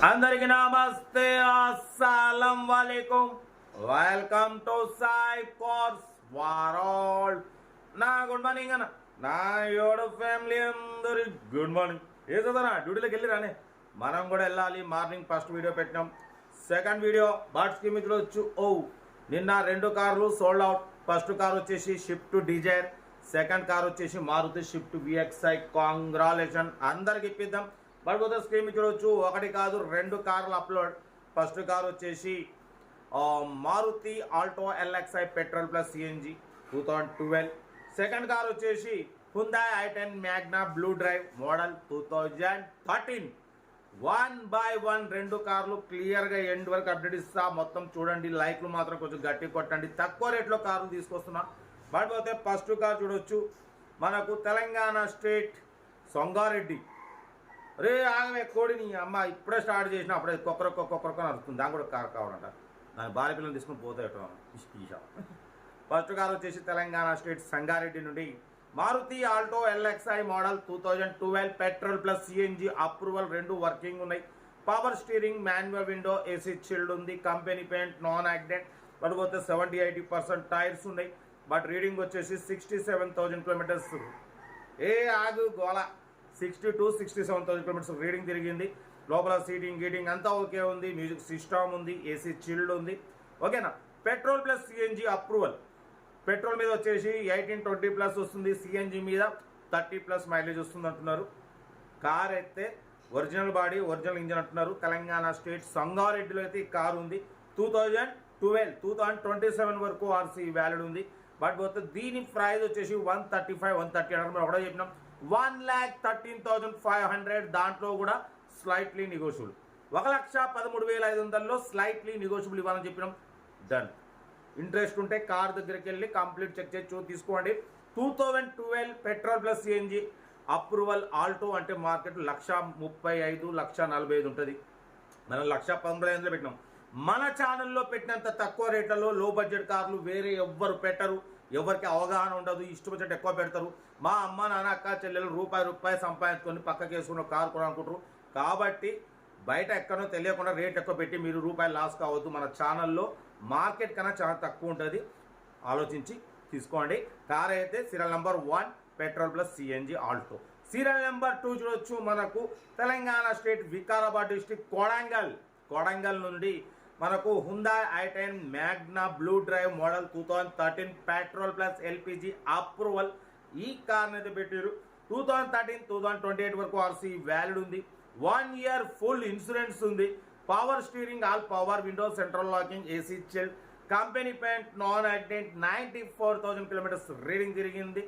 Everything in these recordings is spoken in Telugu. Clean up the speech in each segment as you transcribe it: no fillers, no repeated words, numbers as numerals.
అందరికి నమస్తే అస్సలం వాలేకుం welcome to Sai cars world నా గుడ్ మార్నింగ్ అన్న నా యోడు ఫ్యామిలీ అందరి గుడ్ మార్నింగ్ ఏదన్నా డ్యూటీలోకి వెళ్ళి రానే మనం కూడా వెళ్ళాలి మార్నింగ్ ఫస్ట్ వీడియో పెట్టినాం సెకండ్ వీడియో బాట్స్కి మిత్రులు వచ్చు నిన్న 2 కార్లు సోల్డ్ అవుట్ ఫస్ట్ కార్ వచ్చేసి షిఫ్ట్ డిజైర్ సెకండ్ కార్ వచ్చేసి మారుతి షిఫ్ట్ విఎక్స్ఐ కాంగ్రాలేషన్ అందరికి ఇప్పిద్దాం బట్ స్క్రీన్ చూడవచ్చు 1 కాదు 2 కార్లు అప్లోడ్ ఫస్ట్ కార్ వచ్చేసి Maruti Alto LXi petrol plus CNG 2012 second car వచ్చేసి Hyundai i10 Magna blue drive model 2013 1 by 1 2 కార్లు క్లియర్గా ఎండ్ వరకు అప్డేట్ ఇస్తా మొత్తం చూడండి లైక్లు మాత్రం కొంచెం గట్టి కొట్టండి తక్కువ రేట్లో కార్లు తీసుకొస్తున్నా బట్ పోతే ఫస్ట్ కార్ చూడవచ్చు మనకు తెలంగాణ స్టేట్ సంగారెడ్డి రే ఆగమే కోడిని అమ్మ ఇప్పుడే స్టార్ట్ చేసిన అప్పుడే కుక్కరొక్క నడుస్తుంది దాని కూడా కారు కావాలంట దాని భార్య పిల్లలు తీసుకుని పోతాయి ఫస్ట్ కార్ వచ్చేసి తెలంగాణ స్టేట్ సంగారెడ్డి నుండి Maruti Alto LXi model 2012 petrol plus CNG approval 2 working ఉన్నాయి power steering manual window AC chilled ఉంది కంపెనీ పెయింట్ నాన్ యాక్సిడెంట్ పడిపోతే 70-80% టైర్స్ ఉన్నాయి బట్ రీడింగ్ వచ్చేసి 67,000 కిలోమీటర్స్ ఏ ఆగు గోళ 67,000 కిలోమీటర్స్ రీడింగ్ తిరిగింది లోపల సీటింగ్ గీటింగ్ అంతా ఓకే ఉంది మ్యూజిక్ సిస్టమ్ ఉంది ఏసీ చిల్డ్ ఉంది ఓకేనా petrol plus CNG approval petrol మీద వచ్చేసి 18-20+ వస్తుంది సిఎన్జి మీద 30+ మైలేజ్ వస్తుంది అంటున్నారు కార్ అయితే ఒరిజినల్ బాడీ ఒరిజినల్ ఇంజన్ అంటున్నారు తెలంగాణ స్టేట్ సంగారెడ్డిలో అయితే ఈ కారు ఉంది 2027 వరకు ఆర్సీ వ్యాలిడ్ ఉంది బట్ పోతే దీని ప్రైస్ వచ్చేసి 130 అన్నారు ఒకటే చెప్పినాం 1,13,500 దాంట్లో కూడా స్లైట్లీ నెగోషియబుల్ 1,13,500లో స్లైట్లీ నెగోషియబుల్ ఇవ్వాలని చెప్పినాం డన్ ఇంట్రెస్ట్ ఉంటే కార్ దగ్గరికి వెళ్ళి కంప్లీట్ చెక్ చేసి తీసుకోండి 2012 petrol plus CNG approval Alto అంటే మార్కెట్ 1,35,000 1,45,000 ఉంటుంది మనం 1,19,500 పెట్టినాం మన ఛానల్లో పెట్టినంత తక్కువ రేట్లలో లో బడ్జెట్ కార్లు వేరే ఎవ్వరు పెట్టరు ఎవరికి అవగాహన ఉండదు ఇష్టం వచ్చినట్టు ఎక్కువ పెడతారు మా అమ్మ నాన్న అక్క చెల్లెలు రూపాయి సంపాదించుకొని పక్కకి వేసుకున్న కారు కొనుక్కుంటారు కాబట్టి బయట ఎక్కడో తెలియకుండా రేట్ ఎక్కువ పెట్టి మీరు రూపాయలు లాస్ కావద్దు మన ఛానల్లో మార్కెట్ కన్నా చాలా తక్కువ ఉంటుంది ఆలోచించి తీసుకోండి కార్ అయితే serial number 1 petrol plus CNG Alto serial number 2 చూడొచ్చు మనకు తెలంగాణ స్టేట్ వికారాబాద్ డిస్ట్రిక్ట్ కొడంగల్ నుండి మనకు Hyundai i10 Magna blue drive model 2013 petrol plus LPG approval ఈ కార్ని అయితే పెట్టారు 2013-2028 వరకు ఆర్సీ వ్యాలిడ్ ఉంది 1 ఇయర్ ఫుల్ ఇన్సూరెన్స్ ఉంది power steering all power window central locking AC chilled company paint non accident 94,000 kilometres reading తిరిగింది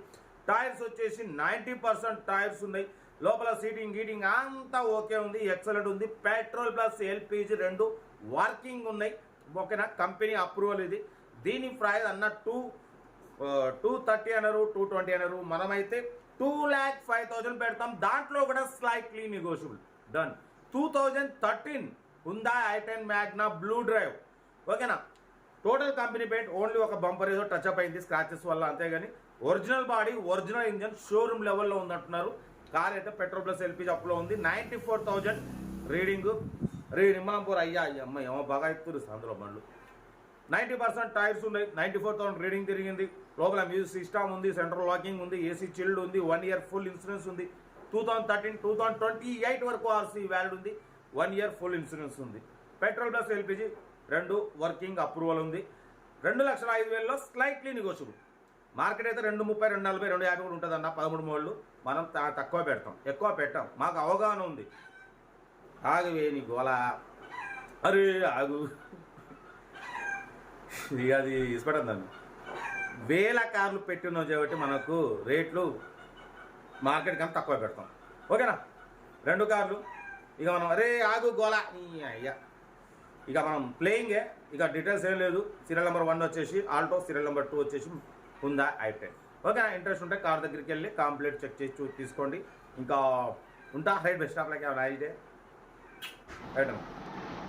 టైర్స్ వచ్చేసి 90% టైర్స్ ఉన్నాయి లోపల సీటింగ్ గీటింగ్ అంతా ఓకే ఉంది ఎక్సలెంట్ ఉంది పెట్రోల్ ప్లస్ ఎల్పిజి 2 వర్కింగ్ ఉన్నాయి ఓకేనా కంపెనీ అప్రూవల్ ఇది దీని ప్రైస్ అన్న 230 అన్నారు 220 అన్నారు మనమైతే 2,05,000 పెడతాం దాంట్లో కూడా slightly negotiable done 2013 Hyundai i10 Magna blue drive ఓకేనా టోటల్ కంపెనీ పెయింట్ ఓన్లీ ఒక బంపర్ ఏదో టచ్ అప్ అయింది స్క్రాచెస్ వల్ల అంతేగాని original body original engine showroom లెవెల్లో ఉందంటున్నారు కార్ అయితే పెట్రోల్ ప్లస్ ఎల్పిజి అప్లో ఉంది 94,000 రీడింగ్ నిమ్మలంపూర్ అయ్యా అమ్మ ఏమో బాగా ఎక్కుతుంది అందులో బండ్లు 90% టైర్స్ ఉన్నాయి 94,000 రీడింగ్ తిరిగింది లోపల మ్యూజిక్ సిస్టమ్ ఉంది సెంట్రల్ లాకింగ్ ఉంది ఏసీ చిల్డ్ ఉంది 1 ఇయర్ ఫుల్ ఇన్సూరెన్స్ ఉంది 2013-2028 వరకు ఆర్సీ వ్యాలిడ్ ఉంది 1 ఇయర్ ఫుల్ ఇన్సూరెన్స్ ఉంది petrol plus LPG 2 working approval ఉంది 2,05,000లో స్లైట్లీ నెగోషియబుల్ మార్కెట్ అయితే 230 240 250 కూడా ఉంటుందన్న 13 మోడల్ మనం తక్కువ పెడతాం ఎక్కువ పెట్టాం మాకు అవగాహన ఉంది ఆగువే నీ గోళ అరే ఆగు ఇక అది ఇష్టపడదాన్ని వేల కార్లు పెట్టినాం కాబట్టి మనకు రేట్లు మార్కెట్ కన్నా తక్కువ పెడతాం ఓకేనా 2 కార్లు ఇక మనం అరే ఆగు గోళ అయ్యా ఇక మనం ప్లేయింగే ఇక డీటెయిల్స్ ఏం లేదు సీరియల్ నెంబర్ 1 వచ్చేసి ఆల్టో సీరియల్ నెంబర్ 2 వచ్చేసి హ్యుందాయ్ i10 ఓకేనా ఇంట్రెస్ట్ ఉంటే కార్ దగ్గరికి వెళ్ళి కంప్లీట్ చెక్ చేసి తీసుకోండి ఇంకా ఉంటా right best of like nice day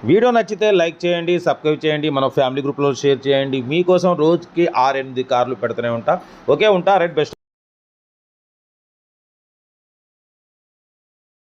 video నచ్చితే లైక్ చేయండి సబ్స్క్రైబ్ చేయండి మన ఫ్యామిలీ గ్రూప్లో షేర్ చేయండి మీకోసం రోజుకి 6-8 కార్లు పెడుతూనే ఉంటా ఓకే ఉంటా రైట్ బెస్ట్